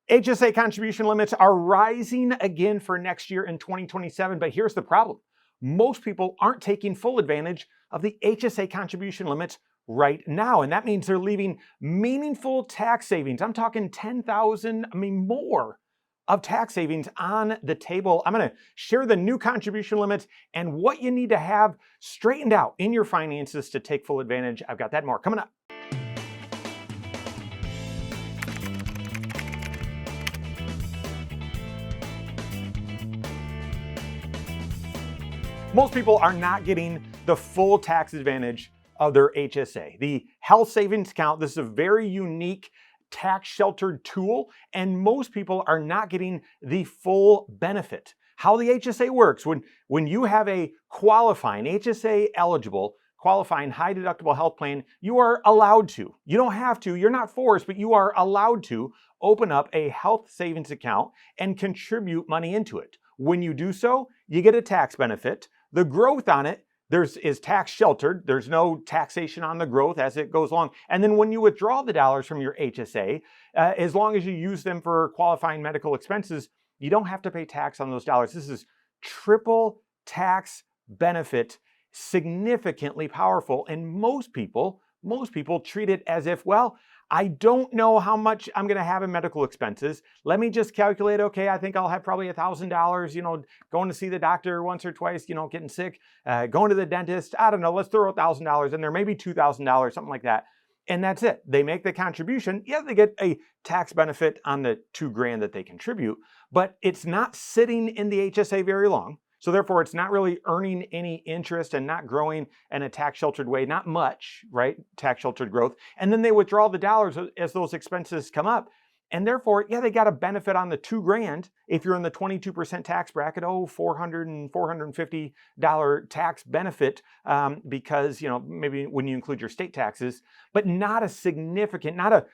HSA contribution limits are rising again for next year in 2027, but here's the problem. Most people aren't taking full advantage of the HSA contribution limits right now, and that means they're leaving meaningful tax savings. I'm talking 10,000, more of tax savings on the table. I'm going to share the new contribution limits and what you need to have straightened out in your finances to take full advantage. I've got that and more coming up. Most people are not getting the full tax advantage of their HSA. The health savings account, this is a very unique tax sheltered tool, and most people are not getting the full benefit. How the HSA works, when you have a qualifying HSA eligible, qualifying high deductible health plan, you are allowed to. You don't have to, you're not forced, but you are allowed to open up a health savings account and contribute money into it. When you do so, you get a tax benefit. The growth on it is tax sheltered. There's no taxation on the growth as it goes along. And then when you withdraw the dollars from your HSA, as long as you use them for qualifying medical expenses, you don't have to pay tax on those dollars. This is triple tax benefit, significantly powerful. And most people treat it as if, well, I don't know how much I'm going to have in medical expenses. Let me just calculate, okay, I think I'll have probably $1,000, going to see the doctor once or twice, getting sick, going to the dentist. I don't know, let's throw $1,000 in there, maybe $2,000, something like that. And that's it. They make the contribution. Yeah, they get a tax benefit on the $2,000 that they contribute, but it's not sitting in the HSA very long. So therefore, it's not really earning any interest and not growing in a tax-sheltered way, not much, right? Tax-sheltered growth. And then they withdraw the dollars as those expenses come up. And therefore, yeah, they got a benefit on the $2,000 if you're in the 22% tax bracket, $400 and $450 tax benefit because, maybe when you include your state taxes, but not a significant, not a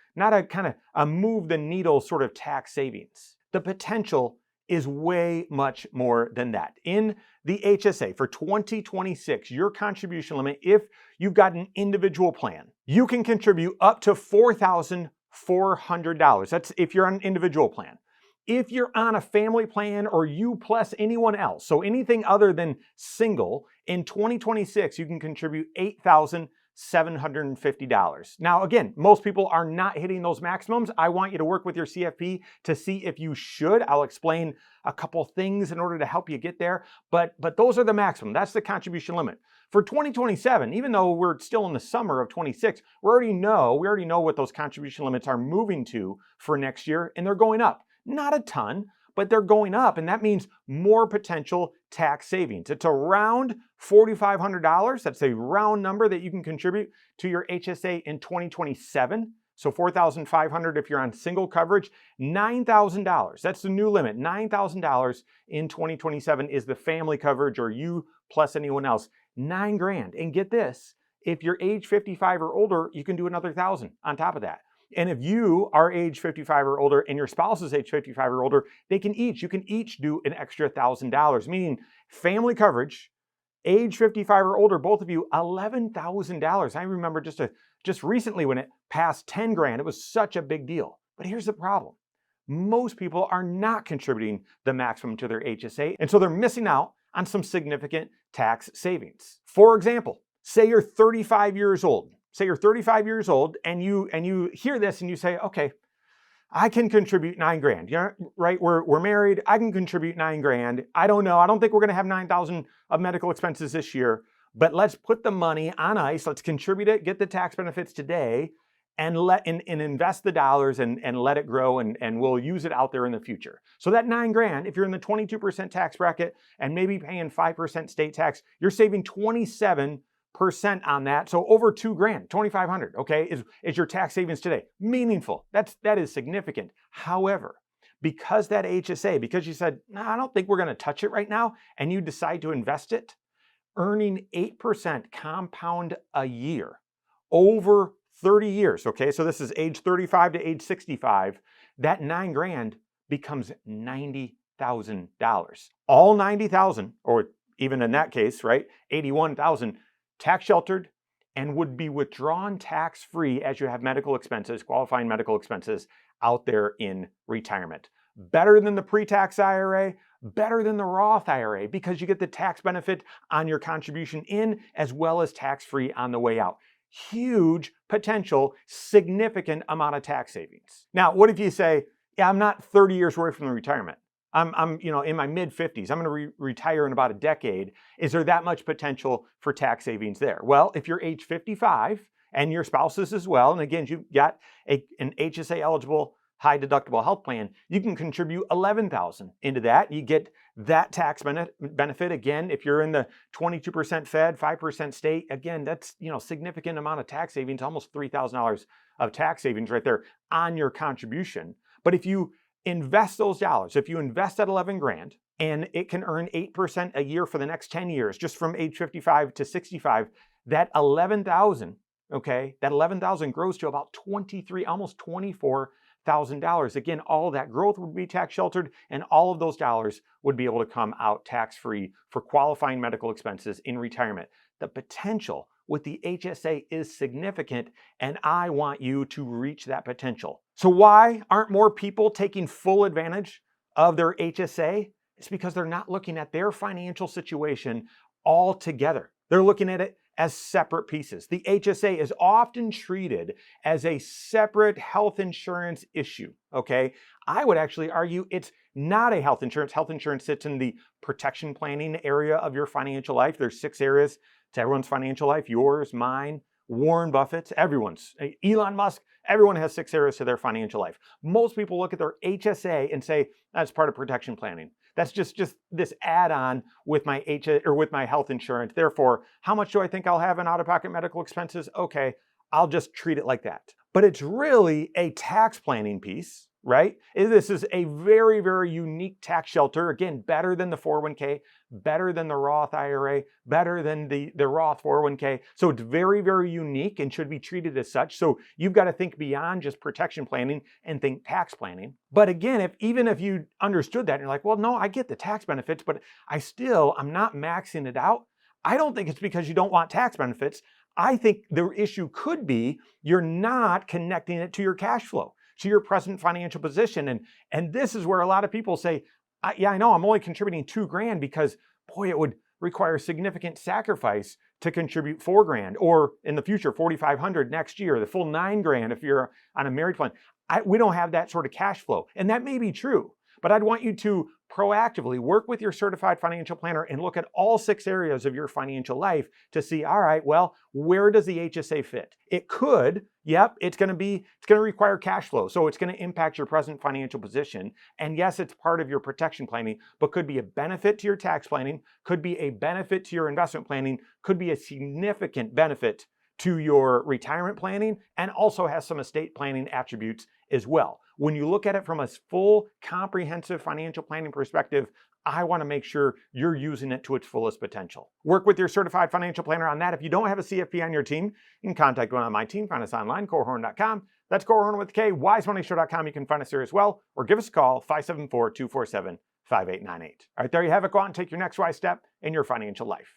kind of a move the needle sort of tax savings. The potential is way much more than that. In the HSA for 2026, your contribution limit, if you've got an individual plan, you can contribute up to $4,400. That's if you're on an individual plan. If you're on a family plan or you plus anyone else, so anything other than single, in 2026, you can contribute $8,750. Now, again, most people are not hitting those maximums. I want you to work with your CFP to see if you should. I'll explain a couple things in order to help you get there, but those are the maximum. That's the contribution limit. For 2027, even though we're still in the summer of 26, we already know what those contribution limits are moving to for next year, and they're going up. Not a ton, but they're going up, and that means more potential tax savings. It's around $4,500. That's a round number that you can contribute to your HSA in 2027. So $4,500 if you're on single coverage, $9,000. That's the new limit. $9,000 in 2027 is the family coverage, or you plus anyone else. $9,000. And get this, if you're age 55 or older, you can do another $1,000 on top of that. And if you are age 55 or older and your spouse is age 55 or older, you can each do an extra $1,000, meaning family coverage, age 55 or older, both of you, $11,000. I remember just recently when it passed $10,000, it was such a big deal. But here's the problem. Most people are not contributing the maximum to their HSA, and so they're missing out on some significant tax savings. For example, say you're 35 years old. Say you're 35 years old and you hear this and you say, okay, I can contribute $9,000. Yeah, right? We're married. I can contribute $9,000. I don't know. I don't think we're going to have $9,000 of medical expenses this year, but let's put the money on ice. Let's contribute it, get the tax benefits today, and invest the dollars and let it grow, and we'll use it out there in the future. So that $9,000, if you're in the 22% tax bracket and maybe paying 5% state tax, you're saving 27% on that. So over $2,000, $2,500, okay, is your tax savings today. Meaningful. That is significant. However, because that HSA, because you said, no, I don't think we're going to touch it right now, and you decide to invest it, earning 8% compound a year over 30 years, okay, so this is age 35 to age 65, that $9,000 becomes $90,000. All $90,000, or even in that case, right, $81,000, tax sheltered and would be withdrawn tax-free as you have medical expenses, qualifying medical expenses out there in retirement. Better than the pre-tax IRA, better than the Roth IRA, because you get the tax benefit on your contribution in as well as tax-free on the way out. Huge potential, significant amount of tax savings. Now, what if you say, yeah, I'm not 30 years away from the retirement. I'm in my mid 50s. I'm going to retire in about a decade. Is there that much potential for tax savings there? Well, if you're age 55 and your spouse is as well, and again, you've got an HSA eligible high deductible health plan, you can contribute $11,000 into that. You get that tax benefit. Again, if you're in the 22% Fed, 5% state, again, that's significant amount of tax savings, almost $3,000 of tax savings right there on your contribution. But if you invest those dollars, if you invest that 11 grand and it can earn 8% a year for the next 10 years, just from age 55 to 65, that 11,000, okay, that 11,000 grows to about 23, almost $24,000. Again, all of that growth would be tax sheltered and all of those dollars would be able to come out tax-free for qualifying medical expenses in retirement. The potential with the HSA is significant, and I want you to reach that potential. So why aren't more people taking full advantage of their HSA? It's because they're not looking at their financial situation all together. They're looking at it as separate pieces. The HSA is often treated as a separate health insurance issue, okay? I would actually argue it's not a health insurance. Health insurance sits in the protection planning area of your financial life. There's 6 areas to everyone's financial life, yours, mine, Warren Buffett's, everyone's, Elon Musk, everyone has 6 areas to their financial life. Most people look at their HSA and say, that's part of protection planning. That's just this add-on with my with my health insurance. Therefore, how much do I think I'll have in out-of-pocket medical expenses? Okay, I'll just treat it like that. But it's really a tax planning piece, right? This is a very, very unique tax shelter. Again, better than the 401k, better than the Roth IRA, better than the Roth 401k. So it's very, very unique and should be treated as such. So you've got to think beyond just protection planning and think tax planning. But again, even if you understood that and you're like, well, no, I get the tax benefits, but I'm not maxing it out. I don't think it's because you don't want tax benefits. I think the issue could be you're not connecting it to your cash flow, to your present financial position. And this is where a lot of people say, yeah, I know I'm only contributing $2,000 because, boy, it would require significant sacrifice to contribute $4,000, or in the future, $4,500 next year, the full $9,000 if you're on a married plan. We don't have that sort of cash flow. And that may be true, but I'd want you to proactively work with your certified financial planner and look at all 6 areas of your financial life to see, all right, well, where does the HSA fit? It could, it's going to require cash flow. So it's going to impact your present financial position. And yes, it's part of your protection planning, but could be a benefit to your tax planning, could be a benefit to your investment planning, could be a significant benefit to your retirement planning, and also has some estate planning attributes as well. When you look at it from a full, comprehensive financial planning perspective, I want to make sure you're using it to its fullest potential. Work with your certified financial planner on that. If you don't have a CFP on your team, you can contact one on my team. Find us online, Korhorn.com. That's Korhorn with a K, wisemoneyshow.com. You can find us there as well, or give us a call, 574-247-5898. All right, there you have it. Go out and take your next wise step in your financial life.